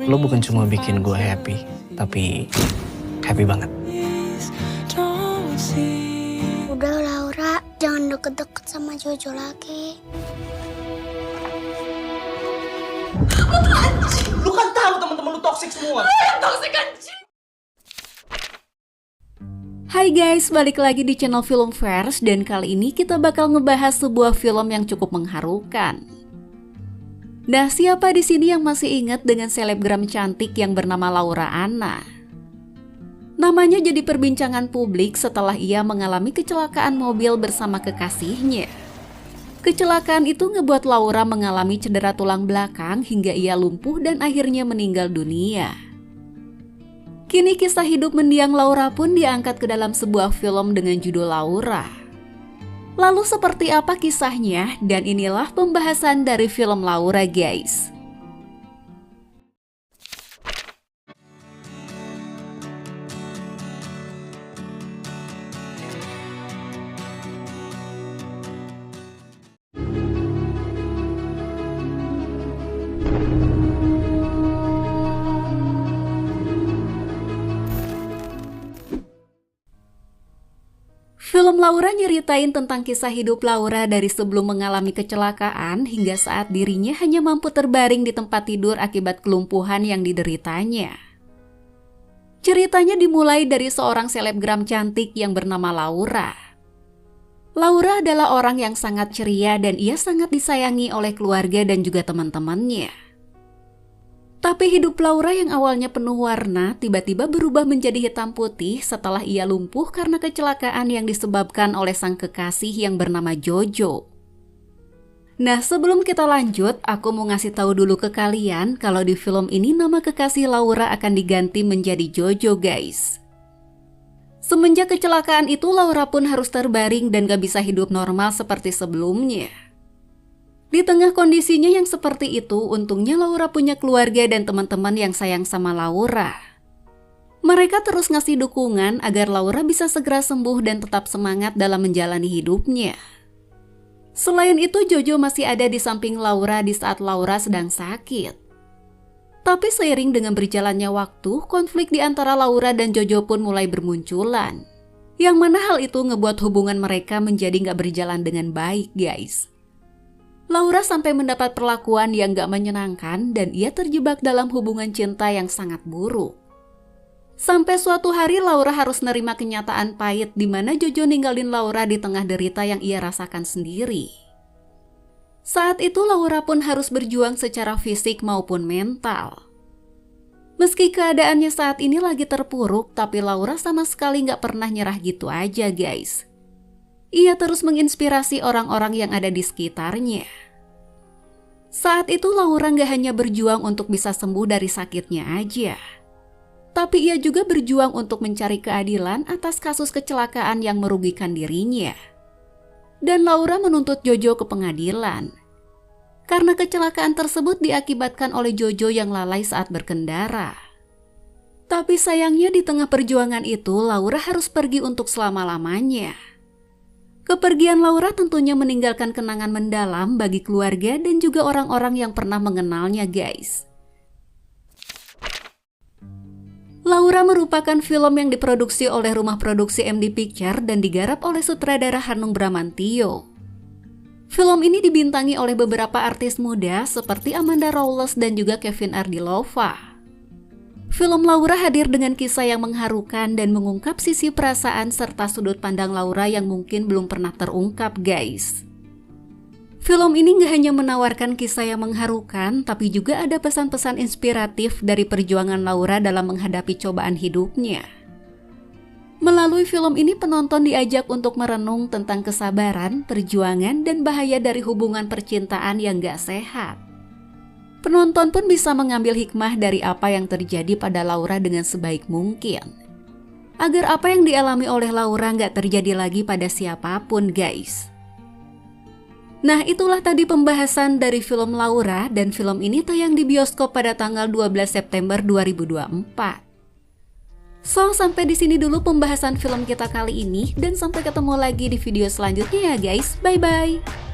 Lo bukan cuma bikin gue happy, tapi happy banget. Udah Laura, jangan deket-deket sama Jojo lagi. Lu kan tahu teman-teman lu toksik semua. Toksik anjing. Hai guys, balik lagi di channel Film Verse dan kali ini kita bakal ngebahas sebuah film yang cukup mengharukan. Nah, siapa di sini yang masih ingat dengan selebgram cantik yang bernama Laura Anna? Namanya jadi perbincangan publik setelah ia mengalami kecelakaan mobil bersama kekasihnya. Kecelakaan itu ngebuat Laura mengalami cedera tulang belakang hingga ia lumpuh dan akhirnya meninggal dunia. Kini kisah hidup mendiang Laura pun diangkat ke dalam sebuah film dengan judul Laura. Lalu seperti apa kisahnya? Dan inilah pembahasan dari film Laura, guys. Film Laura nyeritain tentang kisah hidup Laura dari sebelum mengalami kecelakaan hingga saat dirinya hanya mampu terbaring di tempat tidur akibat kelumpuhan yang dideritanya. Ceritanya dimulai dari seorang selebgram cantik yang bernama Laura. Laura adalah orang yang sangat ceria dan ia sangat disayangi oleh keluarga dan juga teman-temannya. Tapi hidup Laura yang awalnya penuh warna tiba-tiba berubah menjadi hitam putih setelah ia lumpuh karena kecelakaan yang disebabkan oleh sang kekasih yang bernama Jojo. Nah, sebelum kita lanjut, aku mau ngasih tahu dulu ke kalian kalau di film ini nama kekasih Laura akan diganti menjadi Jojo, guys. Semenjak kecelakaan itu, Laura pun harus terbaring dan gak bisa hidup normal seperti sebelumnya. Di tengah kondisinya yang seperti itu, untungnya Laura punya keluarga dan teman-teman yang sayang sama Laura. Mereka terus ngasih dukungan agar Laura bisa segera sembuh dan tetap semangat dalam menjalani hidupnya. Selain itu, Jojo masih ada di samping Laura di saat Laura sedang sakit. Tapi seiring dengan berjalannya waktu, konflik di antara Laura dan Jojo pun mulai bermunculan. Yang mana hal itu ngebuat hubungan mereka menjadi gak berjalan dengan baik, guys. Laura sampai mendapat perlakuan yang gak menyenangkan dan ia terjebak dalam hubungan cinta yang sangat buruk. Sampai suatu hari Laura harus nerima kenyataan pahit di mana Jojo ninggalin Laura di tengah derita yang ia rasakan sendiri. Saat itu Laura pun harus berjuang secara fisik maupun mental. Meski keadaannya saat ini lagi terpuruk, tapi Laura sama sekali gak pernah nyerah gitu aja, guys. Ia terus menginspirasi orang-orang yang ada di sekitarnya. Saat itu Laura gak hanya berjuang untuk bisa sembuh dari sakitnya aja, tapi ia juga berjuang untuk mencari keadilan atas kasus kecelakaan yang merugikan dirinya. Dan Laura menuntut Jojo ke pengadilan, karena kecelakaan tersebut diakibatkan oleh Jojo yang lalai saat berkendara. Tapi sayangnya di tengah perjuangan itu, Laura harus pergi untuk selama-lamanya. Kepergian Laura tentunya meninggalkan kenangan mendalam bagi keluarga dan juga orang-orang yang pernah mengenalnya, guys. Laura merupakan film yang diproduksi oleh rumah produksi MD Picture dan digarap oleh sutradara Hanung Bramantyo. Film ini dibintangi oleh beberapa artis muda seperti Amanda Rawless dan juga Kevin Ardilova. Film Laura hadir dengan kisah yang mengharukan dan mengungkap sisi perasaan serta sudut pandang Laura yang mungkin belum pernah terungkap, guys. Film ini gak hanya menawarkan kisah yang mengharukan, tapi juga ada pesan-pesan inspiratif dari perjuangan Laura dalam menghadapi cobaan hidupnya. Melalui film ini penonton diajak untuk merenung tentang kesabaran, perjuangan, dan bahaya dari hubungan percintaan yang gak sehat. Penonton pun bisa mengambil hikmah dari apa yang terjadi pada Laura dengan sebaik mungkin, agar apa yang dialami oleh Laura nggak terjadi lagi pada siapapun, guys. Nah, itulah tadi pembahasan dari film Laura, dan film ini tayang di bioskop pada tanggal 12 September 2024. So, sampai di sini dulu pembahasan film kita kali ini, dan sampai ketemu lagi di video selanjutnya ya guys. Bye-bye!